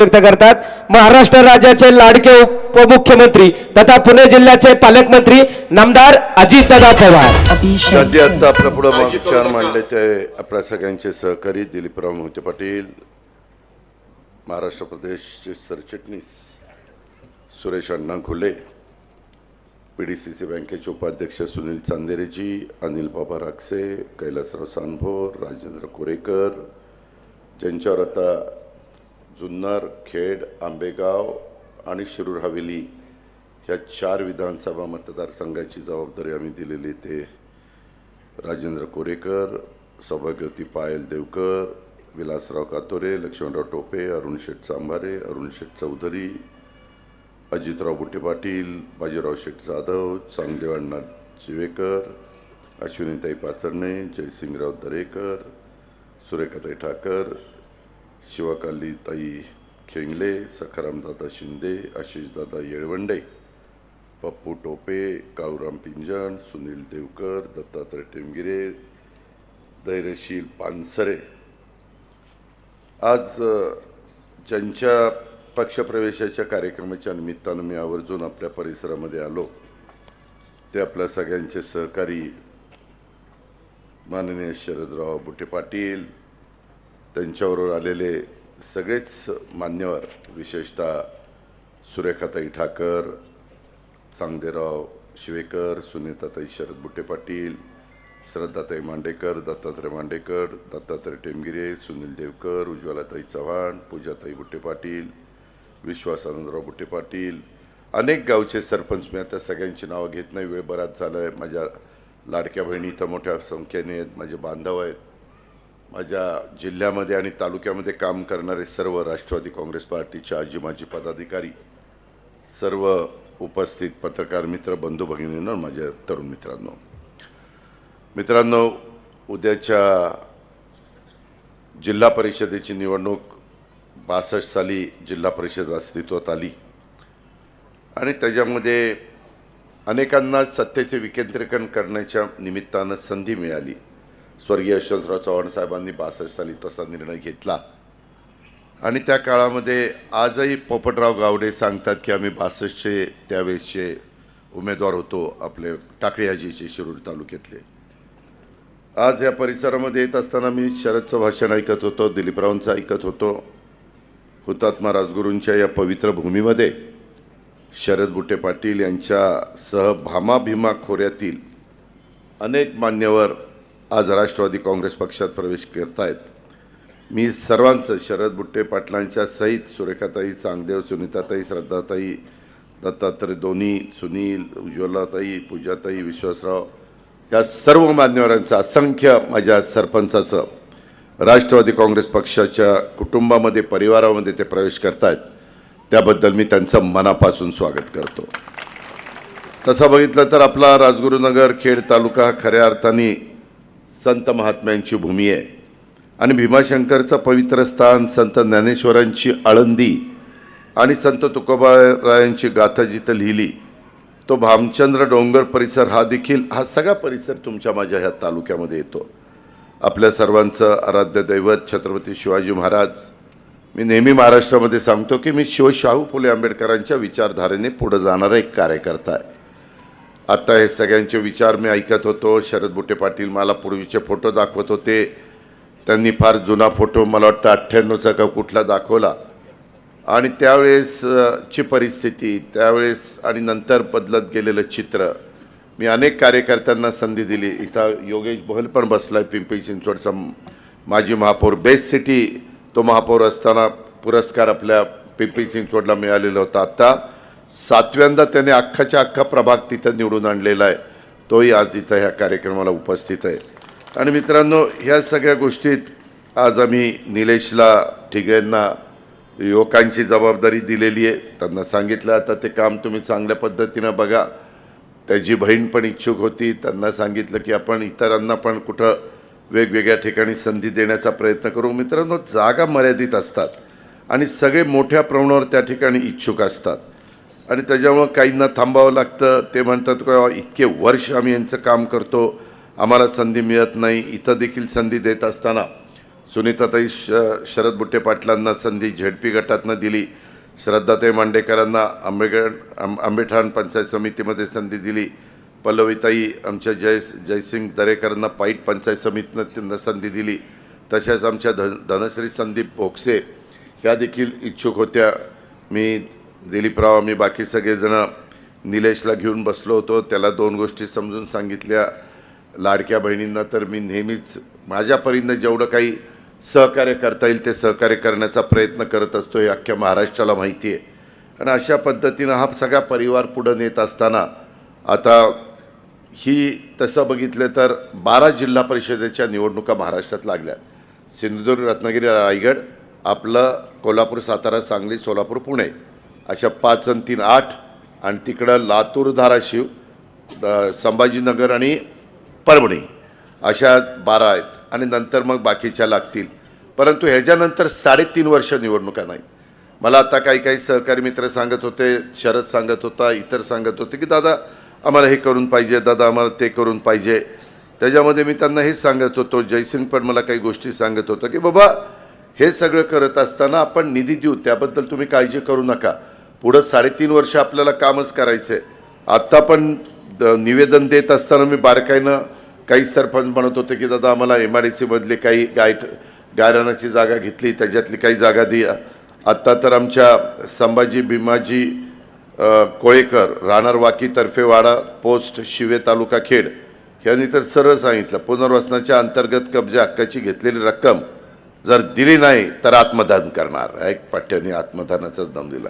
व्यक्त करतात। महाराष्ट्र राज्याचे लाडके उपमुख्यमंत्री तथा पुणे जिल्ह्याचे पालकमंत्री नामदार अजितदादा पवार। सध्या आता आपल्या पुढे विचार मांडले ते आपल्या सगळ्यांचे सहकारी दिलीपराव मोहिते पाटील, महाराष्ट्र प्रदेशचे सरचिटणीस सुरेश अण्णा घुले, पीडीसीसी बँकेचे उपाध्यक्ष सुनील चांदेरेजी, अनिल बाबा राक्षे, कैलासराव सांभोर, राजेंद्र कोरेकर, ज्यांच्यावर आता जुन्नर, खेड, आंबेगाव आणि शिरूर हवेली ह्या 4 विधानसभा मतदारसंघाची जबाबदारी आम्ही दिलेली ते राजेंद्र कोरेकर, सौभाग्यवती पायल देवकर, विलासराव कातोरे, लक्ष्मणराव टोपे, अरुण शेठ चांभारे, अरुण शेठ चौधरी, अजितराव बुट्टे पाटील, बाजीराव शेठ जाधव, चांगदेव अण्णा चिवेकर, अश्विनीताई पाचरणे, जयसिंगराव दरेकर, सुरेखाताई ठाकर, शिवकालीताई खेंगले, सखारामदादा शिंदे, आशिषदादा येळवंडे, पप्पू टोपे, काळूराम पिंजण, सुनील देवकर, दत्तात्रय टेमगिरे, धैर्यशील पानसरे। आज ज्यांच्या पक्षप्रवेशाच्या कार्यक्रमाच्या निमित्तानं मी आवर्जून आपल्या परिसरामध्ये आलो ते आपल्या सगळ्यांचे सहकारी माननीय शरदराव बुट्टे पाटील, त्यांच्याबरोबर आलेले सगळेच मान्यवर, विशेषतः सुरेखाताई ठाकर, चांगदेराव शिवेकर, सुनीताताई शरद बुट्टे पाटील, श्रद्धाताई मांडेकर, दत्तात्रय मांडेकर, दत्तात्रय टेमगिरे, सुनील देवकर, उज्ज्वलाताई चव्हाण, पूजाताई बुट्टे पाटील, विश्वास आनंदराव बुट्टे पाटील, अनेक गावचे सरपंच। मी आता सगळ्यांची नावं घेत नाही, वेळ बराच झाला आहे। माझ्या लाडक्या बहिणी इथं मोठ्या संख्येने आहेत, माझे बांधव आहेत, माझ्या जिल्ह्यामध्ये आणि तालुक्यामध्ये काम करणारे सर्व राष्ट्रवादी काँग्रेस पार्टीचे आजी माजी पदाधिकारी, सर्व उपस्थित पत्रकार मित्र, बंधू भगिनींनो, माझ्या तरुण मित्रांनो, उद्याच्या जिल्हा परिषदेची निवडणूक 62 साली जिल्हा परिषद अस्तित्वात आली आणि त्याच्यामध्ये अनेकांना सत्तेचे विकेंद्रीकरण करण्याच्या निमित्तानं संधी मिळाली। स्वर्गीय यशवंतराव चव्हाण साहेबांनी 62 साली तसा निर्णय घेतला आणि त्या काळामध्ये आजही पोपटराव गावडे सांगतात की आम्ही 62चे त्यावेळेसचे उमेदवार होतो, आपले टाकळी आजीचे शिरूर तालुक्यातले। आज या परिसरामध्ये येत असताना मी शरदचं भाषण ऐकत होतो, दिलीपरावांचं ऐकत होतो। हुतात्मा राजगुरूंच्या या पवित्र भूमीमध्ये शरद बुट्टे पाटील यांच्यासह भामा भीमा खोऱ्यातील अनेक मान्यवर आज राष्ट्रवादी काँग्रेस पक्षात प्रवेश करत आहेत। मी सर्वांचं, शरद बुट्टे पाटलांच्या सहित सुरेखाताई, चांगदेव, सुनीताताई, श्रद्धाताई, दत्तात्रय दोन्ही, सुनील, उज्ज्वलाताई, पूजाताई, विश्वासराव, या सर्व मान्यवरांचं, असंख्य माझ्या सरपंचाचं राष्ट्रवादी काँग्रेस पक्षाच्या कुटुंबामध्ये, परिवारामध्ये ते प्रवेश करत आहेत, त्याबद्दल मी त्यांचं मनापासून स्वागत करतो। तसं बघितलं तर आपला राजगुरुनगर खेड तालुका हा खऱ्या अर्थाने संत महात्म्यांची भूमी आहे आणि भीमाशंकरचं पवित्र स्थान, संत ज्ञानेश्वरांची आळंदी आणि संत तुकोबारायांची गाथा जिथं लिहिली तो भामचंद्र डोंगर परिसर, हा सगळा परिसर तुमच्या माझ्या ह्या तालुक्यामध्ये येतो। आपल्या सर्वांचं आराध्य दैवत छत्रपती शिवाजी महाराज। मी नेहमी महाराष्ट्रामध्ये सांगतो की मी शाहू फुले आंबेडकरांच्या विचारधारेने पुढे जाणारा एक कार्यकर्ता आहे। आता हे सगळ्यांचे विचार मी ऐकत होतो। शरद बुट्टे पाटील मला पूर्वीचे फोटो दाखवत होते, त्यांनी फार जुना फोटो, मला वाटतं 98चा का कुठला दाखवला, आणि त्यावेळेसची परिस्थिती, त्यावेळेस आणि नंतर बदलत गेलेलं चित्र। मी अनेक कार्यकर्त्यांना संधी दिली। इथं योगेश बहल पण बसलाय, पिंपरी चिंचवडचा माजी महापौर, बेस्ट सिटी तो महापौर असताना पुरस्कार आपल्या पिंपरी चिंचवडला मिळालेला होता। आता 7व्यांदा त्याने अख्खाच्या अख्खा प्रभाग तिथं निवडून आणलेला आहे, तोही आज इथं ह्या कार्यक्रमाला उपस्थित आहे। आणि मित्रांनो, ह्या सगळ्या गोष्टीत आज आम्ही निलेशला ठिगळेंना युवकांची जबाबदारी दिलेली आहे। त्यांना सांगितलं आता ते काम तुम्ही चांगल्या पद्धतीनं बघा। त्याची बहीण पण इच्छुक होती, त्यांना सांगितलं की आपण इतरांना पण कुठं वेगवेगळ्या ठिकाणी संधी देण्याचा प्रयत्न करू। मित्रांनो, जागा मर्यादित असतात आणि सगळे मोठ्या प्रमाणावर त्या ठिकाणी इच्छुक असतात आणि त्याच्यामुळं काहींना थांबावं लागतं। ते म्हणतात की इतके वर्ष आम्ही यांचं काम करतो, आम्हाला संधी मिळत नाही। इथं देखील संधी देत असताना सुनीताताई शरद बुट्टे पाटलांना संधी झेडपी गटातनं दिली, श्रद्धाताई मांडेकरांना आंबेठाण पंचायत समितीमध्ये संधी दिली, पल्लवीताई आमच्या जयसिंग दरेकरांना पाईट पंचायत समितीनं त्यांना संधी दिली, तशाच आमच्या धनश्री संदीप भोगसे ह्या देखील इच्छुक होत्या. मी दिलीपराव आम्ही बाकी सगळेजण निलेशला घेऊन बसलो होतो, त्याला 2 गोष्टी समजून सांगितल्या. लाडक्या बहिणींना तर मी नेहमीच माझ्यापरीनं जेवढं काही सहकार्य करता येईल ते सहकार्य करण्याचा प्रयत्न करत असतो, हे अख्ख्या महाराष्ट्राला माहिती आहे. आणि अशा पद्धतीनं हा सगळा परिवार पुढं नेत असताना आता ही तसं बघितलं तर 12 जिल्हा परिषदेच्या निवडणुका महाराष्ट्रात लागल्या. सिंधुदुर्ग, रत्नागिरी, रायगड, आपलं कोल्हापूर, सातारा, सांगली, सोलापूर, पुणे अशा 5 आणि 3 8 आणि तिकडं लातूर, धाराशिव, संभाजीनगर आणि परभणी अशा 12 आहेत आणि नंतर मग बाकीच्या लागतील. परंतु ह्याच्यानंतर 3.5 वर्ष निवडणुका नाही. मला आता काही सहकारी मित्र सांगत होते, शरद सांगत होता, इतर सांगत होते की दादा आम्हाला हे करून पाहिजे, दादा आम्हाला ते करून पाहिजे. त्याच्यामध्ये मी त्यांना हेच सांगत होतो, जयसिंग पण मला काही गोष्टी सांगत होतं की बाबा हे सगळं करत असताना आपण निधी देऊ, त्याबद्दल तुम्ही काळजी करू नका. पुढं 3.5 वर्ष आपल्याला कामच करायचं आहे. आत्ता पण निवेदन देत असताना मी बारकाईनं काही सरपंच म्हणत होते की दादा आम्हाला MIDCमधली काही गायरानाची जागा घेतली, त्याच्यातली काही जागा द्या. आत्ता तर आमच्या संभाजी भीमाजी कोळेकर, राहणार वाकी, तर्फेवाडा पोस्ट, शिवे तालुका खेड यांनी तर सरळ सांगितलं पुनर्वसनाच्या अंतर्गत कब्जा हक्काची घेतलेली रक्कम जर दिली नाही तर आत्मदान करणार. एक पाट्याने आत्मदानाचाच दम दिला.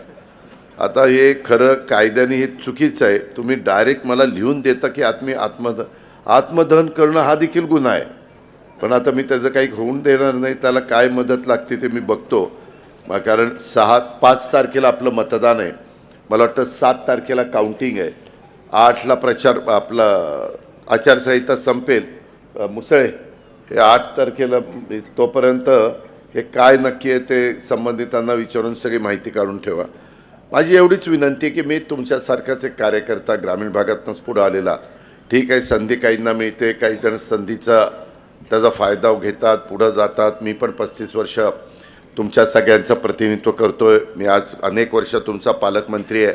आता हे खरं कायद्याने हे चुकीचं आहे. तुम्ही डायरेक्ट मला लिहून देता की आत्मदहन करणं हा देखील गुन्हा आहे. पण आता मी त्याचं काही होऊन देणार नाही. त्याला काय मदत लागते ते मी बघतो. कारण 5 तारखेला आपलं मतदान आहे. मला वाटतं 7 तारखेला काउंटिंग आहे. 8ला प्रचार आपला आचारसंहिता संपेल मुसळे हे 8 तारखेला. तोपर्यंत हे काय नक्की आहे ते संबंधितांना विचारून सगळी माहिती काढून ठेवा. माझी एवढीच विनंती आहे की मी तुमच्यासारखाच एक कार्यकर्ता ग्रामीण भागातूनच पुढं आलेला. ठीक आहे, संधी काहींना मिळते, काही जण संधीचा त्याचा फायदा घेतात, पुढं जातात. मी पण 35 वर्ष तुमच्या सगळ्यांचं प्रतिनिधित्व करतोय. मी आज अनेक वर्ष तुमचा पालकमंत्री आहे.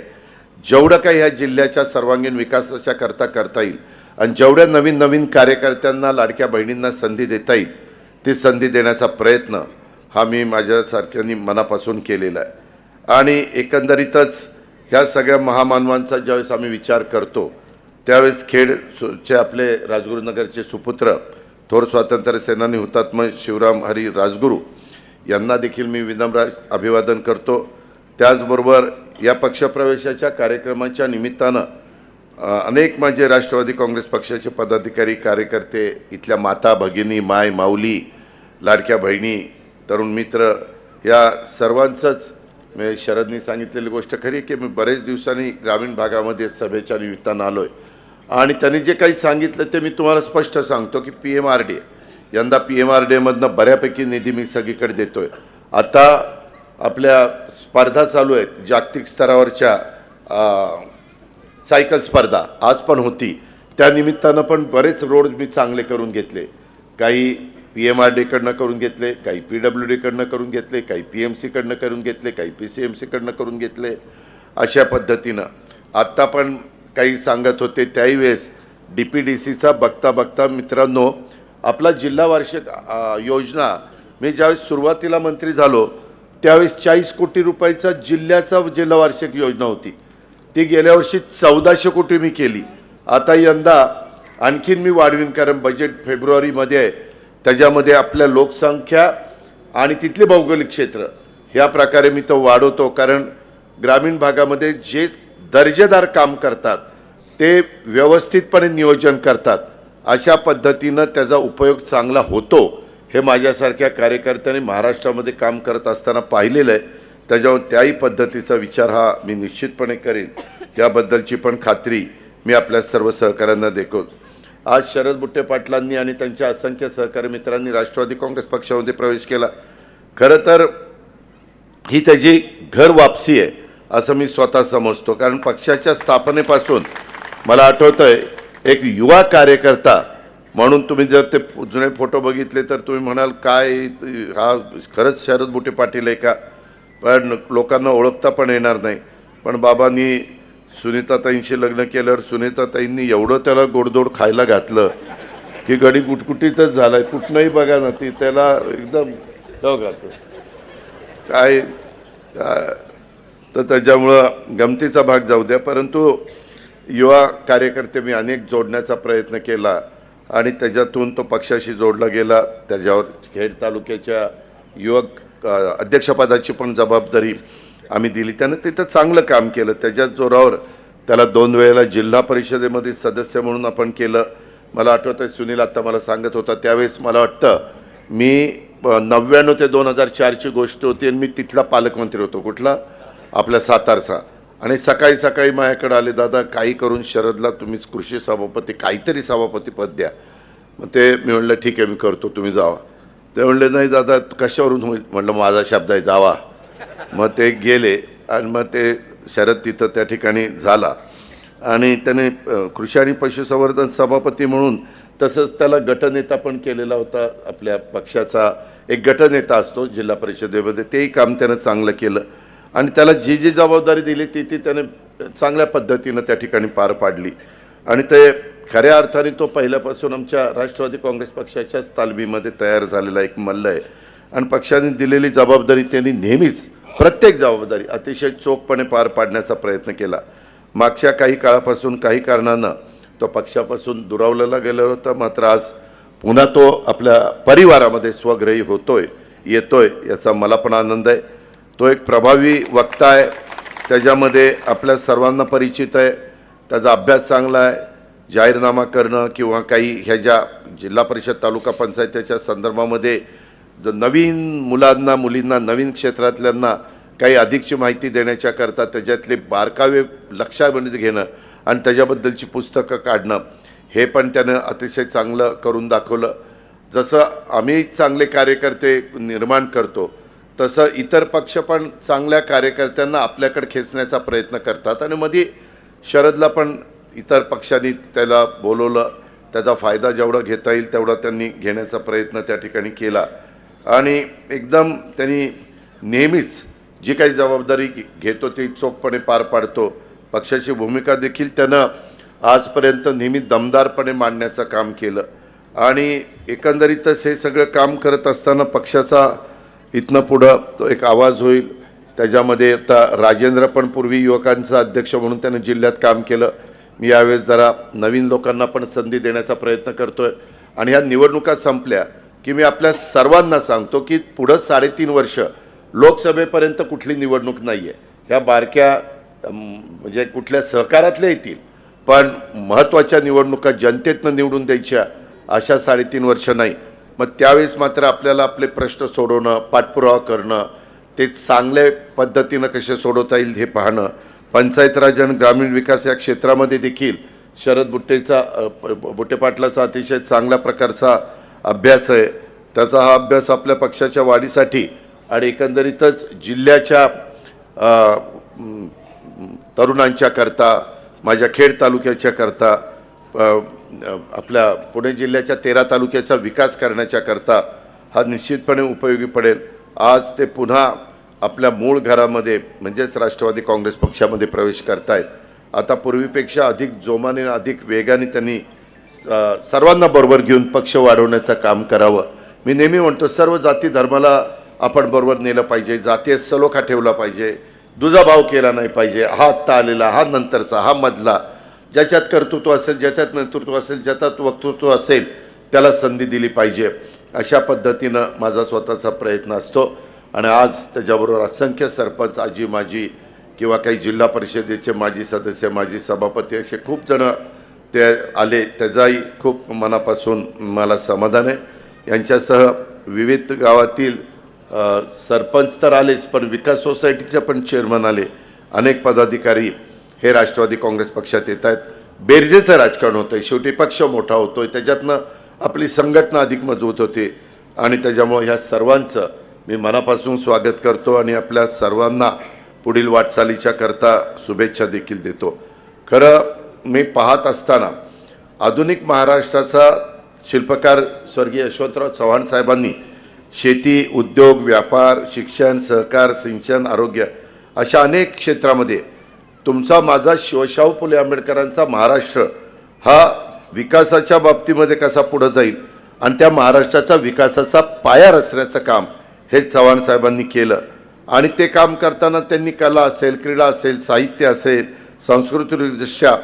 जेवढं काही ह्या जिल्ह्याच्या सर्वांगीण विकासाच्या करता येईल आणि जेवढ्या नवीन कार्यकर्त्यांना, लाडक्या बहिणींना संधी देता येईल ती संधी देण्याचा प्रयत्न हा मी माझ्यासारख्यांनी मनापासून केलेला आहे. आणि एकंदरीतच ह्या सगळ्या महामानवांचा ज्यावेळेस आम्ही विचार करतो त्यावेळेस खेडचे आपले राजगुरुनगरचे सुपुत्र, थोर स्वातंत्र्य सेनानी हुतात्मा शिवराम हरी राजगुरू यांना देखील मी विनम्र अभिवादन करतो. त्याचबरोबर या पक्षप्रवेशाच्या कार्यक्रमाच्या निमित्तानं अनेक माझे राष्ट्रवादी काँग्रेस पक्षाचे पदाधिकारी, कार्यकर्ते, इथल्या माता भगिनी, माय माऊली, लाडक्या बहिणी, तरुण मित्र या सर्वांचंच मी शरदनी सांगितलेली गोष्ट खरी की मी बरेच दिवसांनी ग्रामीण भागामध्ये सभेच्या निमित्तानं आलो आहे. आणि त्यांनी जे काही सांगितलं ते मी तुम्हाला स्पष्ट सांगतो की PMRD यंदा PMRDमधनं बऱ्यापैकी निधी मी सगळीकडे देतो आहे. आता आपल्या स्पर्धा चालू आहेत जागतिक स्तरावरच्या, सायकल स्पर्धा आज पण होती. त्या निमित्तानं पण बरेच रोड मी चांगले करून घेतले. काही PMRDकडनं करून घेतले, काही PWDकडनं करून घेतले, काही PMCकडनं करून घेतले, काही PCMCकडनं करून घेतले. अशा पद्धतीनं आत्ता पण काही सांगत होते त्याही वेळेस DPDCचा बघता मित्रांनो आपला जिल्हा वार्षिक योजना, मी ज्यावेळेस सुरुवातीला मंत्री झालो त्यावेळेस 40 कोटी रुपयाचा जिल्ह्याचा जिल्हा वार्षिक योजना होती. ती गेल्या वर्षी 1400 कोटी मी केली. आता यंदा आणखीन मी वाढवीन, कारण बजेट फेब्रुवारीमध्ये आहे. त्याच्यामध्ये आपल्या लोकसंख्या आणि तिथले भौगोलिक क्षेत्र ह्या प्रकारे मी तो वाढवतो. कारण ग्रामीण भागामध्ये जे दर्जेदार काम करतात ते व्यवस्थितपणे नियोजन करतात. अशा पद्धतीनं त्याचा उपयोग चांगला होतो हे माझ्यासारख्या कार्यकर्त्यांनी महाराष्ट्रामध्ये काम करत असताना पाहिलेलं आहे. त्याच्यावर त्याही पद्धतीचा विचार हा मी निश्चितपणे करेन. याबद्दलची पण खात्री मी आपल्या सर्व सहकाऱ्यांना देतो. आज शरद बुट्टे पाटलांनी आणि त्यांच्या असंख्य सहकारी मित्रांनी राष्ट्रवादी काँग्रेस पक्षामध्ये प्रवेश केला. खरं तर ही त्याची घर वापसी आहे असं मी स्वतः समजतो. कारण पक्षाच्या स्थापनेपासून मला आठवतंय एक युवा कार्यकर्ता म्हणून तुम्ही जर ते जुने फोटो बघितले तर तुम्ही म्हणाल काय हा खरंच शरद बुटे पाटील आहे का, पण लोकांना ओळखता पण येणार नाही. पण बाबांनी सुनीताताईंशी लग्न केल्यावर सुनीताताईंनी एवढं त्याला गोडधोड खायला घातलं की गडी गुटगुटीतच झालाय. कुठनंही बघा ना ती त्याला एकदम घालतो काय तर त्याच्यामुळं गमतीचा भाग जाऊ द्या. परंतु युवा कार्यकर्ते मी अनेक जोडण्याचा प्रयत्न केला आणि त्याच्यातून तो पक्षाशी जोडला गेला. त्याच्यावर खेड तालुक्याच्या युवक अध्यक्षपदाची पण जबाबदारी आम्ही दिली. त्यानं तिथं चांगलं काम केलं. त्याच्याच जोरावर त्याला 2 वेळेला जिल्हा परिषदेमध्ये सदस्य म्हणून आपण केलं. मला आठवतं सुनील आत्ता मला सांगत होता त्यावेळेस मला वाटतं मी 99 ते 2004ची गोष्ट होती आणि मी तिथला पालकमंत्री होतो. कुठला? आपल्या सातारचा. आणि सकाळी सकाळी माझ्याकडे आले, दादा काही करून शरदला तुम्ही कृषी सभापती काहीतरी सभापती पद द्या. मग ते मी म्हणलं ठीक आहे मी करतो, तुम्ही जावा. ते म्हणले नाही दादा कशावरून होईल. म्हणलं माझा शब्द आहे जावा. मग ते गेले आणि मग ते शरद तिथं त्या ठिकाणी झाला आणि त्याने कृषी आणि पशुसंवर्धन सभापती म्हणून तसंच त्याला गटनेता पण केलेला होता. आपल्या पक्षाचा एक गटनेता असतो जिल्हा परिषदेमध्ये, तेही काम त्यानं चांगलं केलं आणि त्याला जी जी जबाबदारी दिली ती त्याने चांगल्या पद्धतीनं त्या ठिकाणी पार पाडली. आणि ते खऱ्या अर्थाने तो पहिल्यापासून आमच्या राष्ट्रवादी काँग्रेस पक्षाच्याच तालमीमध्ये तयार झालेला एक मल्ल आहे आणि पक्षाने दिलेली जबाबदारी त्यांनी नेहमीच प्रत्येक जबाबदारी अतिशय चोखपणे पार पाडण्याचा प्रयत्न केला. मागच्या काही काळापासून काही कारणानं तो पक्षापासून दुरावलेला गेला होता. मात्र आज पुन्हा तो आपल्या परिवारामध्ये स्वग्रही येतोय याचा मला पण आनंद आहे. तो एक प्रभावी वक्ता आहे, त्याच्यामध्ये आपल्या सर्वांना परिचित आहे, त्याचा अभ्यास चांगला आहे. जाहीरनामा करणं किंवा काही ह्या ज्या जिल्हा परिषद तालुका पंचायतीच्या संदर्भामध्ये नवीन मुलांना मुलींना नवीन क्षेत्रातल्यांना काही अधिकची माहिती देण्याच्या करता त्याच्यातले बारकावे लक्षामध्ये घेणं आणि त्याच्याबद्दलची पुस्तकं काढणं हे पण त्यानं अतिशय चांगलं करून दाखवलं. जसं आम्ही चांगले कार्यकर्ते निर्माण करतो तसं इतर पक्ष पण चांगल्या कार्यकर्त्यांना आपल्याकडे खेचण्याचा प्रयत्न करतात आणि मध्ये शरदला पण इतर पक्षांनी त्याला बोलवलं. त्याचा फायदा जेवढा घेता येईल तेवढा त्यांनी घेण्याचा प्रयत्न त्या ठिकाणी केला आणि एकदम त्यांनी नेहमीच जी काही जबाबदारी घेतो ती चोखपणे पार पाडतो. पक्षाची भूमिका देखील त्यानं आजपर्यंत नेहमी दमदारपणे मांडण्याचं काम केलं आणि एकंदरीतच हे सगळं काम करत असताना पक्षाचा इथनं पुढं तो एक आवाज होईल. त्याच्यामध्ये आता राजेंद्र पण पूर्वी युवकांचा अध्यक्ष म्हणून त्यानं जिल्ह्यात काम केलं. मी यावेळेस जरा नवीन लोकांना पण संधी देण्याचा प्रयत्न करतोय आणि ह्या निवडणुका संपल्या की मी आपल्या सर्वांना सांगतो की पुढं 3.5 वर्ष लोकसभेपर्यंत कुठली निवडणूक नाही आहे. ह्या बारक्या म्हणजे कुठल्या सहकारातल्या येतील पण महत्त्वाच्या निवडणुका जनतेतनं निवडून द्यायच्या अशा 3.5 वर्ष नाही. मग त्यावेळेस मात्र आपल्याला आपले प्रश्न सोडवणं, पाठपुरावा करणं, ते चांगल्या पद्धतीनं कसे सोडवता येईल हे पाहणं. पंचायत राज आणि ग्रामीण विकास या क्षेत्रामध्ये देखील शरद बुट्टे पाटलाचा अतिशय चांगल्या प्रकारचा अभ्यास आहे. त्याचा हा अभ्यास आपल्या पक्षाच्या वाढीसाठी आणि एकंदरीतच जिल्ह्याच्या तरुणांच्या करता, माझ्या खेड तालुक्याच्या करता, आपल्या पुणे जिल्ह्याच्या 13 तालुक्याचा विकास करण्याच्या करता हा निश्चितपणे उपयोगी पडेल. आज ते पुन्हा आपल्या मूळ घरामध्ये म्हणजेच राष्ट्रवादी काँग्रेस पक्षामध्ये प्रवेश करतायत. आता पूर्वीपेक्षा अधिक जोमाने अधिक वेगाने त्यांनी सर्वांना बरोबर घेऊन पक्ष वाढवण्याचं काम करावं. मी नेहमी म्हणतो सर्व जाती धर्माला आपण बरोबर नेलं पाहिजे, जातीय सलोखा ठेवला पाहिजे, दुजाभाव केला नाही पाहिजे. हा आत्ता आलेला, हा नंतरचा, हा मजला, ज्याच्यात कर्तृत्व असेल, ज्याच्यात नेतृत्व असेल, ज्याच्यात वक्तृत्व असेल त्याला संधी दिली पाहिजे. अशा पद्धतीनं माझा स्वतःचा प्रयत्न असतो आणि आज त्याच्याबरोबर असंख्य सरपंच, आजी माजी किंवा काही जिल्हा परिषदेचे माजी सदस्य, माजी सभापती असे खूप जण ते आले. त्याचाही खूप मनापासून मला समाधान आहे. यांच्यासह विविध गावातील सरपंच तर आलेच पण विकास सोसायटीचे पण चेअरमन आले. अनेक पदाधिकारी हे राष्ट्रवादी काँग्रेस पक्षात येत आहेत. बेरजेचं राजकारण होतं आहे. शेवटी पक्ष मोठा होतो आहे, त्याच्यातनं आपली संघटना अधिक मजबूत होते आणि त्याच्यामुळे ह्या सर्वांचं मी मनापासून स्वागत करतो आणि आपल्या सर्वांना पुढील वाटचालीच्या करता शुभेच्छा देखील देतो. खरं मी पाहत असताना आधुनिक महाराष्ट्राचा शिल्पकार स्वर्गीय यशवंतराव चव्हाण साहेबांनी शेती, उद्योग, व्यापार, शिक्षण, सहकार, सिंचन, आरोग्य अशा अनेक क्षेत्रामध्ये तुमचा माझा शिवशाहू फुले आंबेडकरांचा महाराष्ट्र हा विकासाच्या बाबतीमध्ये कसा पुढे जाईल आणि त्या महाराष्ट्राचा विकासाचा पाया रचण्याचं काम हे चव्हाण साहेबांनी केलं. आणि ते काम करताना त्यांनी कला असेल, क्रीडा असेल, साहित्य असेल, सांस्कृतिकदृष्ट्या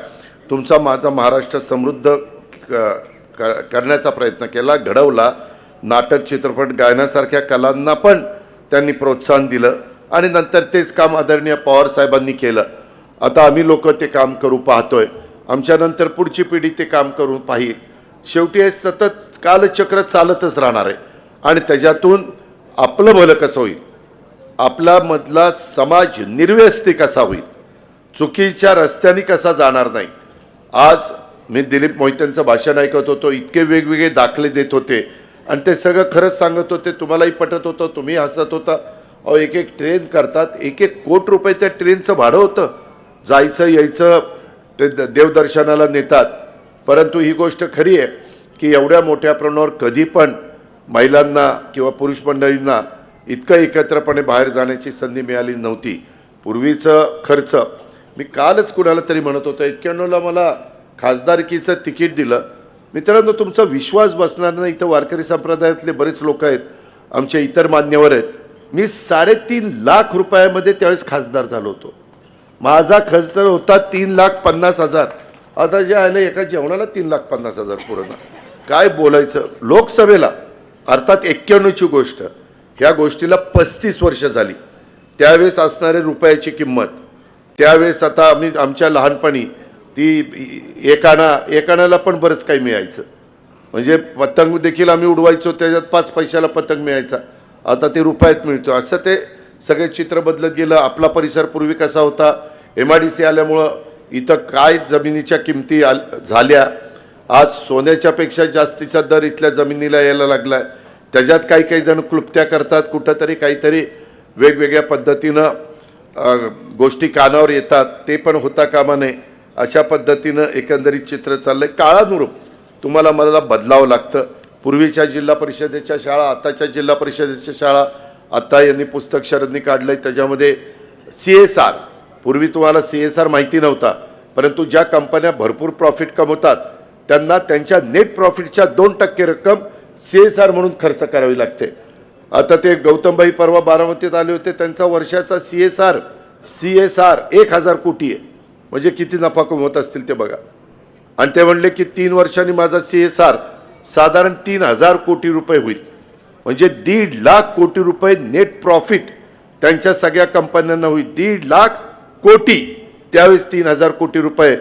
तुमचा माझा महाराष्ट्र समृद्ध करण्याचा प्रयत्न केला, घडवला. नाटक, चित्रपट, गायनासारख्या कलांना पण त्यांनी प्रोत्साहन दिलं आणि नंतर तेच काम आदरणीय पवार साहेबांनी केलं. आता आम्ही लोक ते काम करू पाहतोय, आमच्यानंतर पुढची पिढी ते काम करून पाहिल. शेवटी हे सतत कालचक्र चालतच राहणार आहे आणि त्याच्यातून आपलं भलं कसं होईल, आपला मधला समाज निर्व्यस्ती कसा होईल, चुकीच्या रस्त्याने कसा जाणार नाही. आज मी दिलीप मोहितेंचं भाषण ऐकत होतो, इतके वेगवेगळे दाखले देत होते आणि ते सगळं खरंच सांगत होते. तुम्हालाही पटत होतं, तुम्ही हसत होता. अहो, एक एक ट्रेन करतात, 1-1 कोटी रुपये त्या ट्रेनचं भाडं होतं. जायचं यायचं ते देवदर्शनाला नेतात. परंतु ही गोष्ट खरी आहे की एवढ्या मोठ्या प्रमाणावर कधी पण महिलांना किंवा पुरुष मंडळींना इतकं एकत्रपणे बाहेर जाण्याची संधी मिळाली नव्हती. पूर्वीचं खर्च, मी कालच कुणाला तरी म्हणत होतो, 91ला मला खासदारकीचं तिकीट दिलं. मित्रांनो, तुमचा विश्वास बसणार नाही. इथं वारकरी संप्रदायातले बरेच लोक आहेत, आमचे इतर मान्यवर आहेत. मी 3.5 लाख रुपयामध्ये त्यावेळेस खासदार झालो होतो. माझा खर्च तर होता 3,50,000. आता जे आलं एका जेवणाला 3,50,000 पूर्ण. काय बोलायचं. लोकसभेला अर्थात 91ची गोष्ट, ह्या गोष्टीला 35 वर्ष झाली. त्यावेळेस असणारे रुपयाची किंमत, त्यावेळेस आता आम्ही आमच्या लहानपणी ती एक आण्याला पण बरंच काही मिळायचं. म्हणजे पतंग देखील आम्ही उडवायचो, त्याच्यात 5 पैशाला पतंग मिळायचा. आता ते रुपयात मिळतो. असं ते सगळे चित्र बदलत गेलं. आपला परिसर पूर्वी कसा होता, MIDC आल्यामुळं इथं काय जमिनीच्या किमती झाल्या. आज सोन्याच्या पेक्षा जास्तीचा दर इथल्या जमिनीला यायला लागला आहे. त्याच्यात काही काही जण क्लुप्त्या करतात, कुठंतरी काहीतरी वेगवेगळ्या पद्धतीनं गोष्टी कानावर येतात. ते पण होता कामा नये. अशा पद्धतीनं एकंदरीत चित्र चाललं आहे. काळानुरूप तुम्हाला मला बदलावं लागतं. पूर्वीच्या जिल्हा परिषदेच्या शाळा, आताच्या जिल्हा परिषदेच्या शाळा, आत्ता यांनी पुस्तक शरदनी काढलं आहे, त्याच्यामध्ये CSR. पूर्वी तुम्हाला CSR माहिती नव्हता, परंतु ज्या कंपन्या भरपूर प्रॉफिट कमवतात त्यांना त्यांच्या नेट प्रॉफिटच्या 2% रक्कम CSR म्हणून खर्च करावी लागते. आता ते गौतमबाई परवा बारामतीत आले होते, त्यांचा वर्षाचा CSR 1,000 कोटी आहे. म्हणजे किती नफा कमवत असतील ते बघा. आणि ते म्हणले की 3 वर्षांनी माझा CSR साधारण 3,000 कोटी रुपये होईल. म्हणजे 1.5 लाख कोटी रुपये नेट प्रॉफिट त्यांच्या सगळ्या कंपन्यांना होईल. 1.5 लाख कोटी. त्यावेळेस 3,000 कोटी रुपये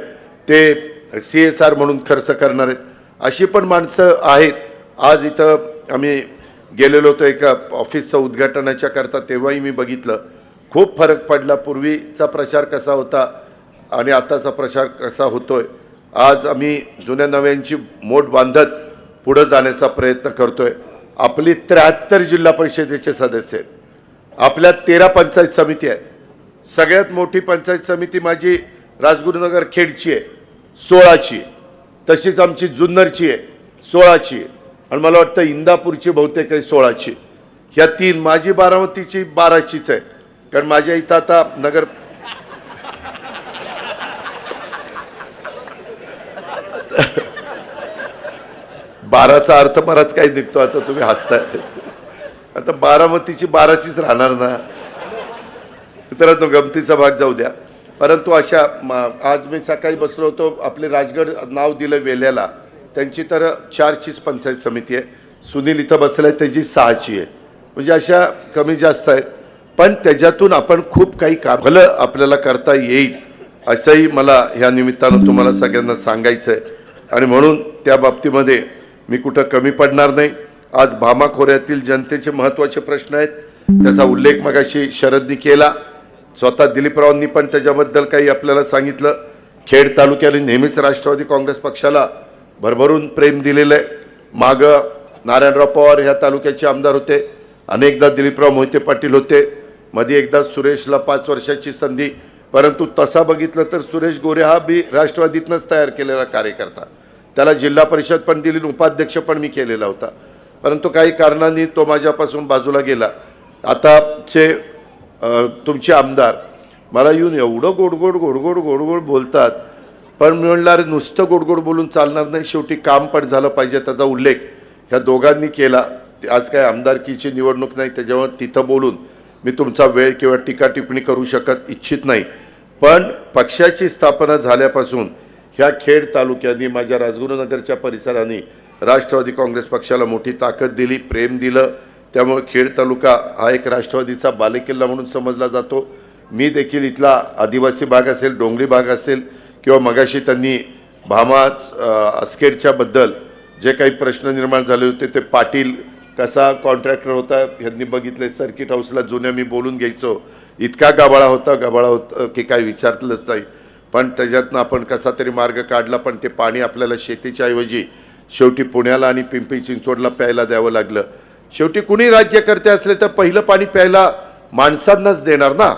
ते CSR म्हणून खर्च करणार आहेत. अशी पण माणसं आहेत. आज इथं आम्ही गेलेलो होतो एका ऑफिसचं उद्घाटनाच्या करता, तेव्हाही मी बघितलं खूप फरक पडला. पूर्वीचा प्रचार कसा होता आणि आताचा प्रचार कसा होतोय. आज आम्ही जुन्या नव्यांची मोठ बांधत पुढे जाण्याचा प्रयत्न करतोय. आपली 73 जिल्हा परिषदेचे सदस्य आहेत. आपल्या 13 पंचायत समिती आहेत. सगळ्यात मोठी पंचायत समिती माझी राजगुरुनगर खेडची आहे, 16ची. तशीच आमची जुन्नरची आहे, 16ची. आणि मला वाटतं इंदापूरची बहुतेक आहे 16ची. ह्या 3. माझी बारामतीची 12चीच आहे. कारण माझ्या इथं आता नगर बाराचा अर्थ बराच काही निघतो. आता तुम्ही हसताय. आता बारामतीची 12चीच राहणार ना. मित्रांनो, गमतीचा भाग जाऊ द्या. परंतु अशा आज मी सकाळी बसलो होतो, आपले राजगड नाव दिलं वेल्याला, त्यांची तर 4चीच पंचायत समिती आहे. सुनील इथं बसलाय, त्याची 6ची आहे. म्हणजे अशा कमी जास्त आहेत. पण त्याच्यातून आपण खूप काही काम भलं आपल्याला करता येईल असंही मला ह्या निमित्तानं तुम्हाला सगळ्यांना सांगायचं आहे. आणि म्हणून त्या बाबतीमध्ये मी कुठं कमी पडणार नाही. आज भामा खोऱ्यातील जनतेचे महत्त्वाचे प्रश्न आहेत, त्याचा उल्लेख मगाशी शरदनी केला. स्वतः दिलीपरावांनी पण त्याच्याबद्दल काही आपल्याला सांगितलं. खेड तालुक्याने नेहमीच राष्ट्रवादी काँग्रेस पक्षाला भरभरून प्रेम दिलेलं आहे. मागं नारायणराव पवार ह्या तालुक्याचे आमदार होते, अनेकदा दिलीपराव मोहिते पाटील होते, मध्ये एकदा सुरेशला 5 वर्षाची संधी. परंतु तसा बघितलं तर सुरेश गोरे हा बी राष्ट्रवादीतनंच तयार केलेला कार्यकर्ता. त्याला जिल्हा परिषद पण दिली, उपाध्यक्ष पण मी केलेला होता, परंतु काही कारणांनी तो माझ्यापासून बाजूला गेला. आताचे तुमचे आमदार मला येऊन एवढं गोडगोड बोलतात, पण मी म्हणलं अरे नुसतं गोडगोड बोलून चालणार नाही, शेवटी काम पण झालं पाहिजे. त्याचा उल्लेख ह्या दोघांनी केला. आज काय आमदारकीची निवडणूक नाही, त्याच्यावर तिथं बोलून मी तुमचा वेळ किंवा टीका टिप्पणी करू इच्छित नाही. पण पक्षाची स्थापना झाल्यापासून ह्या खेड तालुक्यांनी, माझ्या राजगुरुनगरच्या परिसराने राष्ट्रवादी काँग्रेस पक्षाला मोठी ताकद दिली, प्रेम दिलं. त्यामुळे खेड तालुका हा एक राष्ट्रवादीचा बालेकिल्ला म्हणून समजला जातो. मी देखील इथला आदिवासी भाग असेल, डोंगरी भाग असेल, किंवा मगाशी त्यांनी भामा अस्केडच्या बद्दल जे काही प्रश्न निर्माण झाले होते, ते पाटील कसा कॉन्ट्रॅक्टर होता ह्यांनी बघितले. सर्किट हाऊसला जुन्या मी बोलून घ्यायचो, इतका गबाळा होता की काही विचारलंच नाही. पण त्याच्यातनं आपण कसा तरी मार्ग काढला. पण ते पाणी आपल्याला शेतीच्या ऐवजी शेवटी पुण्याला आणि पिंपरी चिंचवडला प्यायला द्यावं लागलं. शेवटी कुणी राज्यकर्ते असले तर पहिलं पाणी प्यायला माणसांनाच देणार ना.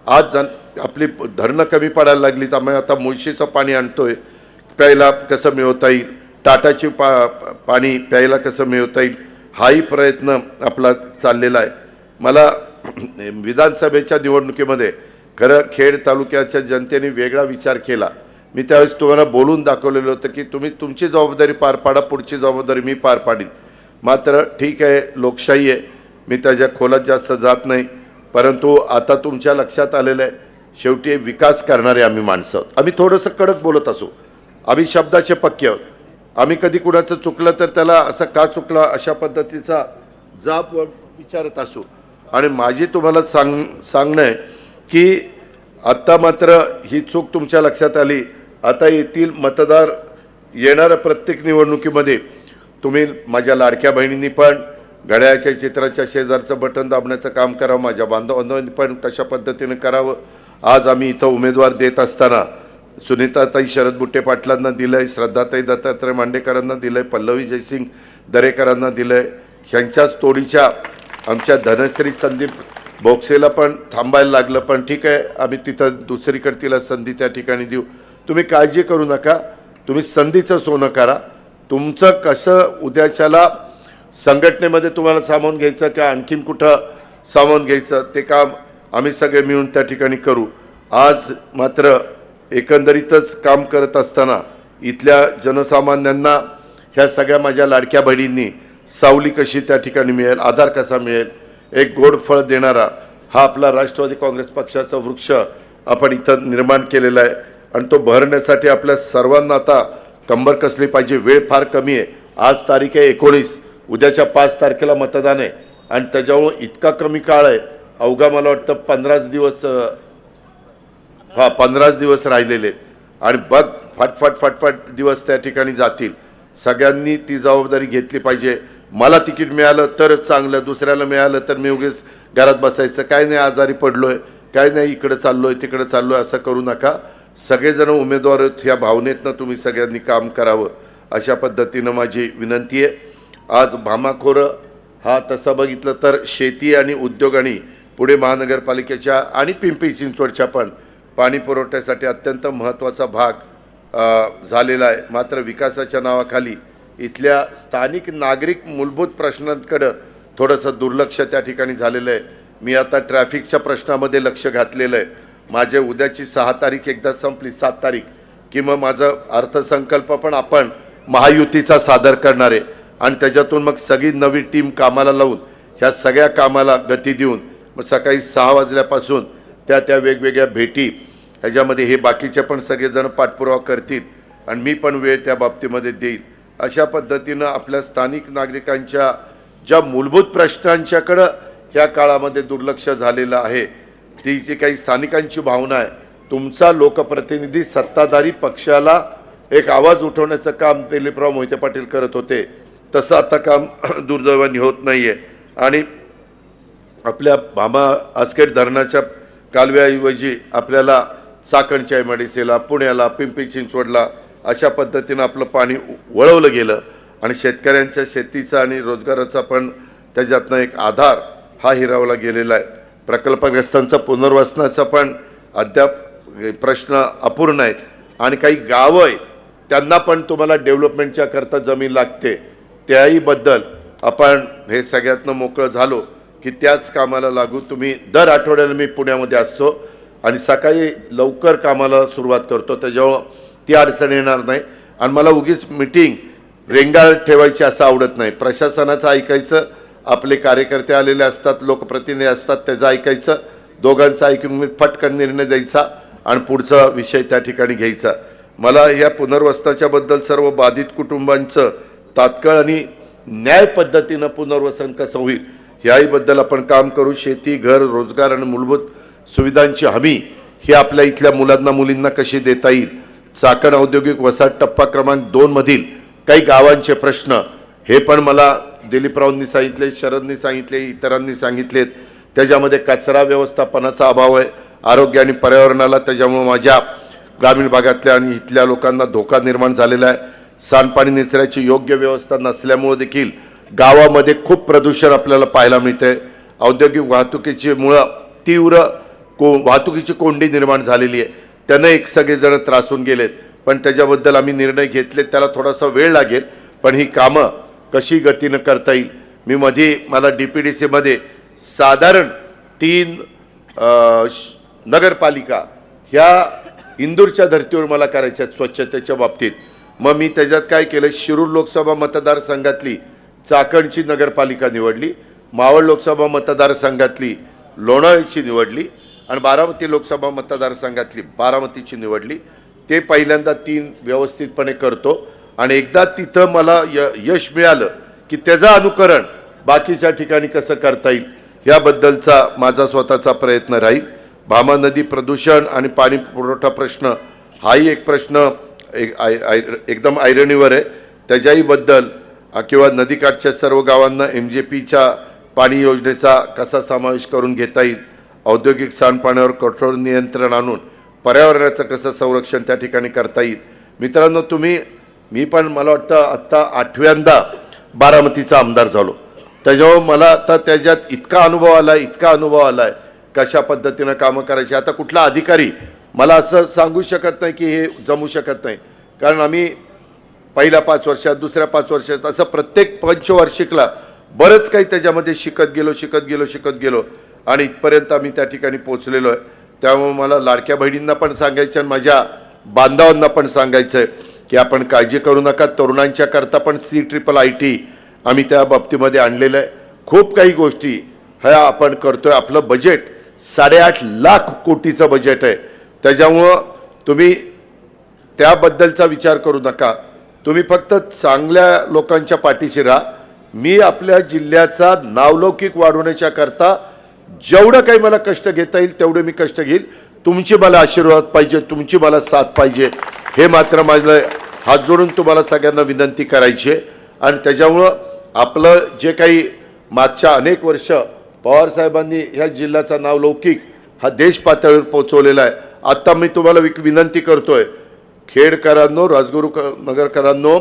आज आपली धरणं कमी पडायला लागली, त्यामुळे आता मुळशीचं पाणी आणतोय, प्यायला कसं मिळवता येईल, टाटाची पाणी प्यायला कसं मिळवता येईल, हाही प्रयत्न आपला चाललेला आहे. मला विधानसभेच्या निवडणुकीमध्ये खरं खेड तालुक्याच्या जनतेने वेगळा विचार केला. मी त्यावेळेस तुम्हाला बोलून दाखवलेलं होतं की तुम्ही तुमची जबाबदारी पार पाडा, पुढची जबाबदारी मी पार पाडीन. मात्र ठीक आहे, लोकशाही आहे, मी त्याच्या खोलात जास्त जात नाही. परंतु आता तुमच्या लक्षात आलेलं आहे, शेवटी विकास करणारे आम्ही माणसं आहोत. आम्ही थोडंसं कडक बोलत असू, आम्ही शब्दाचे पक्के आहोत. आम्ही कधी कुणाचं चुकलं तर त्याला असं का चुकलं अशा पद्धतीचा जाब विचारत असू. आणि माझी तुम्हाला सांगणं आहे की आत्ता मात्र ही चूक तुमच्या लक्षात आली. आता येथील मतदार येणाऱ्या प्रत्येक निवडणुकीमध्ये तुम्ही माझ्या लाडक्या बहिणींनी पण घड्याळाच्या चित्राच्या शेजारचं बटन दाबण्याचं काम करावं, माझ्या बांधवांनी पण तशा पद्धतीनं करावं. आज आम्ही इथं उमेदवार देत असताना सुनीताताई शरद बुट्टे पाटलांना दिलं आहे, श्रद्धाताई दत्तात्रय मांडेकरांना दिलं आहे, पल्लवी जयसिंग दरेकरांना दिलं आहे. ह्यांच्याच तोडीच्या आमच्या धनश्री संदीप बोक्सेला पण थांबायला लागलं. पण ठीक आहे, आम्ही तिथं दुसरीकडे तिला संधी त्या ठिकाणी देऊ. तुम्ही काळजी करू नका, तुम्ही संधीचं सोनं करा. तुमचं कसं उद्याच्याला संघटनेमध्ये तुम्हाला सामावून घ्यायचं का आणखीन कुठं सामावून घ्यायचं ते काम आम्ही सगळे मिळून त्या ठिकाणी करू. आज मात्र एकंदरीतच काम करत असताना इथल्या जनसामान्यांना ह्या सगळ्या माझ्या लाडक्या बहिणींनी सावली कशी त्या ठिकाणी मिळेल, आधार कसा मिळेल, एक गोड फळ देणारा हा आपला राष्ट्रवादी काँग्रेस पक्षाचा वृक्ष आपण इथं निर्माण केलेला आहे. आणि तो बहरण्यासाठी आपल्या सर्वांना आता कंबर कसली पाहिजे. वेळ फार कमी आहे. आज तारीख आहे 19, उद्याच्या 5 तारखेला मतदान आहे आणि त्याच्यामुळं इतका कमी काळ आहे, अवघा मला वाटतं 15 दिवस राहिलेले आहेत. आणि बघ फटफट दिवस त्या ठिकाणी जातील. सगळ्यांनी ती जबाबदारी घेतली पाहिजे. मला तिकीट मिळालं तरच चांगलं, दुसऱ्याला मिळालं तर मी उगीच घरात बसायचं, काय नाही आजारी पडलोय, काय नाही इकडं चाललोय तिकडं चाललोय असं करू नका. सगळेजण उमेदवार ह्या भावनेतनं तुम्ही सगळ्यांनी काम करावं अशा पद्धतीनं माझी विनंती आहे. आज भामाखोरं हा तसं बघितलं तर शेती आणि उद्योग आणि पुणे महानगरपालिकेच्या आणि पिंपरी चिंचवडच्या पण पाणी पुरवठ्यासाठी अत्यंत महत्त्वाचा भाग झालेला आहे. मात्र विकासाच्या नावाखाली इथल्या स्थानिक नागरिक मूलभूत प्रश्नांकडं थोडंसं दुर्लक्ष त्या ठिकाणी झालेलं आहे. मी आता ट्रॅफिकच्या प्रश्नामध्ये लक्ष घातलेलं आहे. माझे उद्याची 6 तारीख एकदा संपली, 7 तारीख की मग माझं अर्थसंकल्प पण आपण महायुतीचा सादर करणार आहे आणि त्याच्यातून मग सगळी नवी टीम कामाला लावून ह्या सगळ्या कामाला गती देऊन मग सकाळी 6 वाजल्यापासून त्या वेगवेगळ्या भेटी ह्याच्यामध्ये हे बाकीचे पण सगळेजण पाठपुरावा करतील आणि मी पण वेळ त्या बाबतीमध्ये देईल. अशा पद्धतीनं आपल्या स्थानिक नागरिकांच्या ज्या मूलभूत प्रश्नांच्याकडं ह्या काळामध्ये दुर्लक्ष झालेलं आहे, ती जी काही स्थानिकांची भावना आहे, तुमचा लोकप्रतिनिधी सत्ताधारी पक्षाला एक आवाज उठवण्याचं काम दिलीपराव मोहिते पाटील करत होते, तसं आता काम दुर्दैवाने होत नाही आहे. आणि आपल्या भामा आस्केड धरणाच्या कालव्याऐवजी आपल्याला चाकणच्या एमआयडीसीला, पुण्याला, पिंपरी चिंचवडला अशा पद्धतीनं आपलं पाणी वळवलं गेलं आणि शेतकऱ्यांच्या शेतीचा आणि रोजगाराचा पण त्याच्यातनं एक आधार हा हिरावला गेलेला आहे. प्रकल्पग्रस्तांचा पुनर्वसनाचा पण अद्याप प्रश्न अपूर्ण आहेत आणि काही गावं आहेत त्यांना पण तुम्हाला डेव्हलपमेंटच्या करता जमीन लागते, त्याहीबद्दल आपण हे सगळ्यातनं मोकळं झालो की त्याच कामाला लागू. तुम्ही दर आठवड्याला मी पुण्यामध्ये असतो आणि सकाळी लवकर कामाला सुरुवात करतो, त्याच्यामुळं ती अडचण येणार नाही. आणि मला उगीच मीटिंग रेंगाळ ठेवायची असं आवडत नाही. प्रशासनाचं ऐकायचं, आपले कार्यकर्ते आलेले असतात, लोकप्रतिनिधी असतात, त्याचं ऐकायचं, दोघांचं ऐकून फटकन निर्णय द्यायचा आणि पुढचा विषय त्या ठिकाणी घ्यायचा. मला या पुनर्वसनाच्या बद्दल सर्व बाधित कुटुंबांचं तात्काळ आणि न्याय पद्धतीनं पुनर्वसन कसं होईल याहीबद्दल आपण काम करू. शेती, घर, रोजगार आणि मूलभूत सुविधांची हमी ही आपल्या इथल्या मुलांना मुलींना कशी देता येईल. चाकण औद्योगिक वसाहत टप्पा क्रमांक 2 मधील काही गावांचे प्रश्न हे पण मला दिलीपरावांनी सांगितले, शरदनी सांगितले, इतरांनी सांगितलेत. त्याच्यामध्ये कचरा व्यवस्थापनाचा अभाव आहे, आरोग्य आणि पर्यावरणाला त्याच्यामुळे माझ्या ग्रामीण भागातल्या आणि इथल्या लोकांना धोका निर्माण झालेला आहे. सांडपाणी निचऱ्याची योग्य व्यवस्था नसल्यामुळे देखील गावामध्ये खूप प्रदूषण आपल्याला पाहायला मिळते. औद्योगिक वाहतुकीची मुळे तीव्र वाहतुकीची कोंडी निर्माण झालेली आहे, त्यानं एक सगळेजण त्रासून गेलेत. पण त्याच्याबद्दल आम्ही निर्णय घेतले, त्याला थोडासा वेळ लागेल, पण ही कामं कशी गतीनं करता येईल. मी मला DPDCमध्ये साधारण 3 नगरपालिका ह्या इंदूरच्या धर्तीवर मला करायच्या स्वच्छतेच्या बाबतीत. मग मी त्याच्यात काय केलं, शिरूर लोकसभा मतदारसंघातली चाकणची नगरपालिका निवडली, मावळ लोकसभा मतदारसंघातली लोणावळ्याची निवडली आणि बारामती लोकसभा मतदारसंघातली बारामतीची निवडली. ते पहिल्यांदा 3 व्यवस्थितपणे करतो आणि एकदा तिथं मला यश मिळालं की त्याचं अनुकरण बाकीच्या ठिकाणी कसं करता येईल याबद्दलचा माझा स्वतःचा प्रयत्न राहील. भामा नदी प्रदूषण आणि पाणी पुरवठा प्रश्न हाही एक प्रश्न एकदम ऐरणीवर आहे. त्याच्याहीबद्दल किंवा नदीकाठच्या सर्व गावांना MJPच्या पाणी योजनेचा कसा समावेश करून घेता येईल. औद्योगिक सांडपाण्यावर कठोर नियंत्रण आणून पर्यावरणाचं कसं संरक्षण त्या ठिकाणी करता येईल. मित्रांनो, मी पण मला वाटतं आत्ता 8व्यांदा बारामतीचा आमदार झालो, त्याच्यामुळे मला आता त्याच्यात इतका अनुभव आला आहे कशा पद्धतीनं कामं करायची. आता कुठला अधिकारी मला असं सांगू शकत नाही की हे जमू शकत नाही, कारण आम्ही पहिल्या 5 वर्षात, दुसऱ्या 5 वर्षात असं प्रत्येक पंचवार्षिकला बरंच काही त्याच्यामध्ये शिकत गेलो आणि इथपर्यंत आम्ही त्या ठिकाणी पोचलेलो आहे. त्यामुळे मला लाडक्या बहिणींना पण सांगायचं आणि माझ्या बांधवांना पण सांगायचं आहे की आपण काळजी करू नका. तरुणांच्या करता पण CIIT आम्ही त्या बाबतीमध्ये आणलेलं आहे. खूप काही गोष्टी ह्या आपण करतोय. आपलं बजेट 8.5 लाख कोटीचं बजेट आहे, त्याच्यामुळं तुम्ही त्याबद्दलचा विचार करू नका. तुम्ही फक्त चांगल्या लोकांच्या पाठीशी राहा. मी आपल्या जिल्ह्याचा नावलौकिक वाढवण्याच्या करता जेवढं काही मला कष्ट घेता येईल तेवढे मी कष्ट घेईल. तुमची मला आशीर्वाद पाहिजे, तुमची मला साथ पाहिजे, हे मात्र माझं हात जोडून तुम्हाला सगळ्यांना विनंती करायची आहे. आणि त्याच्यामुळं आपलं जे काही मागच्या अनेक वर्ष पवारसाहेबांनी ह्या जिल्ह्याचा नावलौकिक हा देश पातळीवर पोहोचवलेला आहे. आत्ता मी तुम्हाला विनंती करतोय, खेडकरांनो, राजगुरुनगरकरांनो,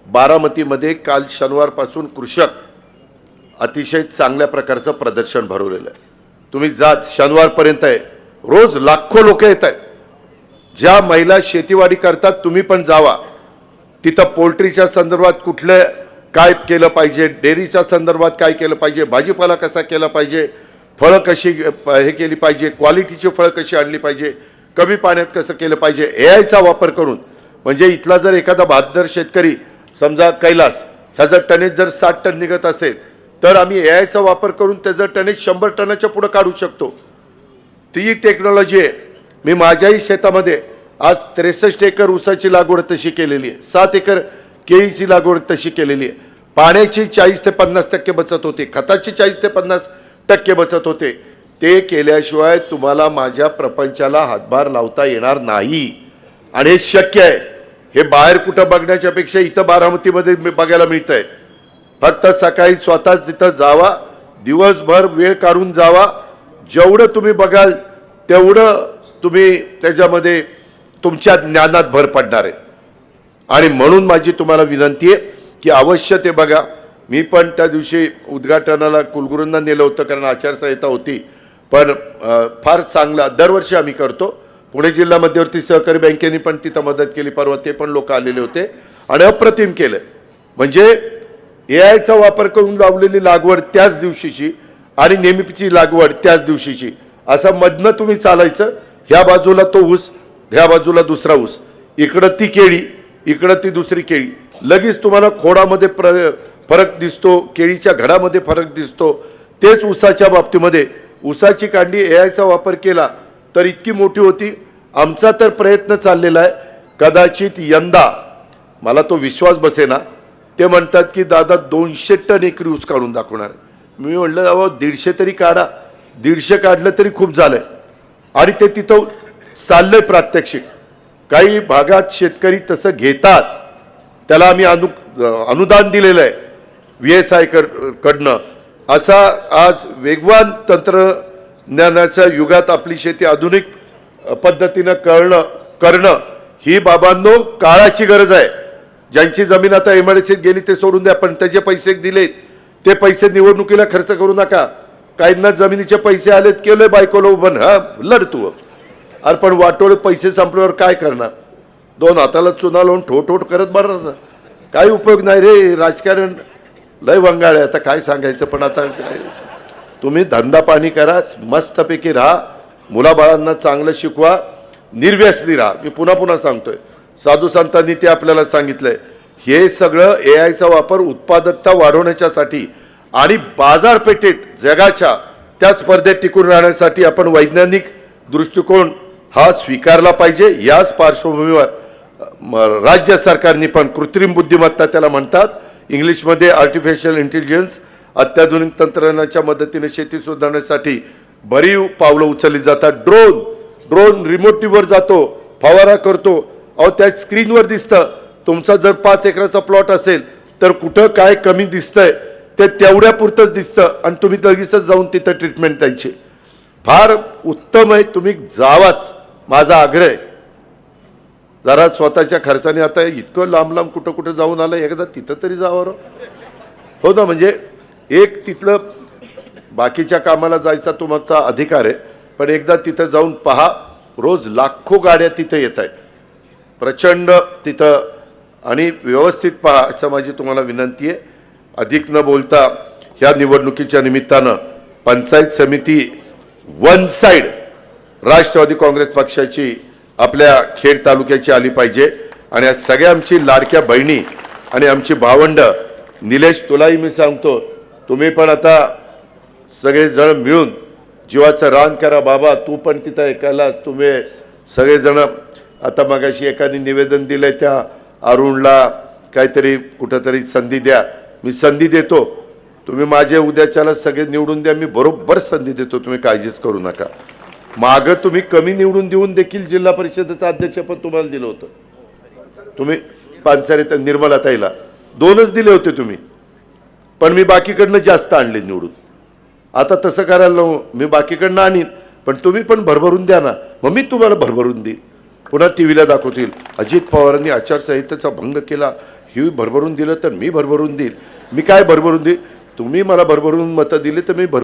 बारामतीमध्ये काल शनिवारपासून कृषक अतिशय चांगल्या प्रकारचं प्रदर्शन भरवलेलं आहे. तुम्ही जात शनिवारपर्यंत आहे, रोज लाखो लोक येत आहेत. ज्या महिला शेतीवाडी करतात तुम्ही पण जावा, तिथं पोल्ट्रीच्या संदर्भात कुठलं काय केलं पाहिजे, डेअरीच्या संदर्भात काय केलं पाहिजे, भाजीपाला कसा केला पाहिजे, फळं कशी हे केली पाहिजे, क्वालिटीची फळं कशी आणली पाहिजे, कमी पाण्यात कसं केलं पाहिजे, AIचा वापर करून. म्हणजे इथला जर एखादा बहादर शेतकरी समजा कैलास ह्याचं टनेज जर 60 टन निघत असेल तर आम्ही AIचा वापर करून त्याचं टनेज 100 टनाच्या पुढे काढू शकतो. ती टेक्नॉलॉजी आहे. मी माझ्याही शेतामध्ये आज 63 एकर ऊसाची लागवड तशी केलेली आहे, 7 एकर केळीची लागवड तशी केलेली आहे. पाण्याची 40 ते 50% बचत होते, खताची 40 ते 50% बचत होते. ते केल्याशिवाय तुम्हाला माझ्या प्रपंचाला हातभार लावता येणार नाही आणि हे शक्य आहे. हे बाहेर कुठं बघण्याच्या पेक्षा इथं बारामतीमध्ये बघायला मिळतंय. फक्त सकाळी स्वतः तिथं जावा, दिवसभर वेळ काढून जावा. जेवढं तुम्ही बघाल तेवढं तुम्ही त्याच्यामध्ये तुमच्या ज्ञानात भर पडणार आहे. आणि म्हणून माझी तुम्हाला विनंती आहे की अवश्य ते बघा. मी पण त्या दिवशी उद्घाटनाला कुलगुरूंना नेलं होतं कारण आचारसंहिता होती, पण फार चांगला दरवर्षी आम्ही करतो, पुणे जिल्हा मध्यवर्ती सहकारी बँकेने पण तिथं मदत केली, परवा ते पण लोक आलेले होते आणि अप्रतिम केलं. म्हणजे एआयचा वापर करून लावलेली लागवड त्याच दिवशीची आणि नेहमीची लागवड त्याच दिवशीची, असं मधनं तुम्ही चालायचं. ह्या बाजूला तो ऊस, ह्या बाजूला दुसरा ऊस, इकडं ती केळी, इकडं ती दुसरी केळी, लगेच तुम्हाला खोडामध्ये फरक दिसतो, केळीच्या घडामध्ये फरक दिसतो. तेच ऊसाच्या बाबतीमध्ये ऊसाची कांडी एआयचा वापर केला तर इतकी मोठी होती. आमचा तर प्रयत्न चाललेला आहे. कदाचित यंदा मला तो विश्वास बसेना, ते म्हणतात की दादा 200 टन एकरी ऊस काढून दाखवणार. मी म्हणलं अहो 150 तरी काढा, 150 काढलं तरी खूप झालंय. आणि ते तिथं चाललंय प्रात्यक्षिक. काही भागात शेतकरी तसं घेतात, त्याला आम्ही अनुदान दिलेलं आहे VSI कडनं. असा आज वेगवान तंत्रज्ञानाच्या युगात आपली शेती आधुनिक पद्धतीनं करणं ही बाबांनो काळाची गरज आहे. ज्यांची जमीन आता एमआयडीसीत गेली ते सोडून द्या, पण त्याचे पैसे दिलेत ते पैसे निवडणुकीला खर्च करू नका. काहींना जमिनीचे पैसे आलेत, केलंय बायकोला उभं, हा लढ तू. अरे पण वाटोळे पैसे संपल्यावर काय करणार? 2 हाताला चुना लावून ठोठ करत बरं काही उपयोग नाही रे. राजकारण लय वंगाळ आहे, आता काय सांगायचं. पण आता काय, तुम्ही धंदा पाणी करा, मस्तपैकी राहा, मुलाबाळांना चांगलं शिकवा, निर्व्यसनी राहा. मी पुन्हा पुन्हा सांगतोय, साधू संतांनी ते आपल्याला सांगितलंय. हे सगळं एआयचा वापर उत्पादकता वाढवण्याच्यासाठी आणि बाजारपेठेत जगाच्या त्या स्पर्धेत टिकून राहण्यासाठी आपण वैज्ञानिक दृष्टिकोन हा स्वीकारला पाहिजे. याच पार्श्वभूमीवर राज्य सरकारने पण कृत्रिम बुद्धिमत्ता त्याला म्हणतात, इंग्लिशमध्ये आर्टिफिशियल इंटेलिजन्स, अत्याधुनिक तंत्रज्ञानाच्या मदतीने शेती सुधारण्यासाठी भरीव पावलं उचलली जातात. ड्रोन रिमोटवर जातो, फवारा करतो. अहो त्या स्क्रीनवर दिसतं. तुमचा जर 5 एकराचा प्लॉट असेल तर कुठं काय कमी दिसतंय ते तेवढ्या पुरतंच दिसतं आणि तुम्ही लगेचच जाऊन तिथं ट्रीटमेंट द्यायची. फार उत्तम आहे, तुम्ही जावाच, माझा आग्रह आहे. जरा स्वतःच्या खर्चाने, आता इतकं लांब कुठं जाऊन आलं, एकदा तिथं तरी जावं हो ना. म्हणजे एक तिथलं बाकीच्या कामाला जायचा तुमचा अधिकार आहे, पण एकदा तिथं जाऊन पहा. रोज लाखो गाड्या तिथं येत आहेत, प्रचंड तिथं, आणि व्यवस्थित पहा असं माझी तुम्हाला विनंती आहे. अधिक न बोलता ह्या निवडणुकीच्या निमित्तानं पंचायत समिती वन साइड राष्ट्रवादी काँग्रेस पक्षाची आपल्या खेड तालुक्याची आली पाहिजे. आणि या सगळ्या आमची लाडक्या बहिणी आणि आमची भावंड, निलेश तुलाही मी सांगतो, तुम्ही पण आता सगळेजण मिळून जीवाचं रान करा बाबा. तू पण तिथं ऐकायलाच, तुम्ही सगळेजण. आता मगाशी एकाने निवेदन दिलंय त्या अरुणला काहीतरी कुठंतरी संधी द्या. मी संधी देतो, तुम्ही माझे उद्याच्याला सगळे निवडून द्या, मी बरोबर संधी देतो, तुम्ही काळजीच करू नका. मागं तुम्ही कमी निवडून देऊन देखील जिल्हा परिषदेचं अध्यक्षपद तुम्हाला दिलं होतं. तुम्ही पानसरे निर्मलाताईला 2च दिले होते तुम्ही, पण मी बाकीकडनं जास्त आणले निवडून. आता तसं करायला नको, मी बाकीकडनं आणीन पण तुम्ही पण भरभरून द्या ना, मग मी तुम्हाला भरभरून देईन. पुन्हा टीव्हीला दाखवतील अजित पवारांनी आचारसंहितेचा भंग केला, ही भरभरून दिलं तर मी भरभरून देईल. मी काय भरभरून देईल? तुम्ही मला भरभरून मतं दिली तर मी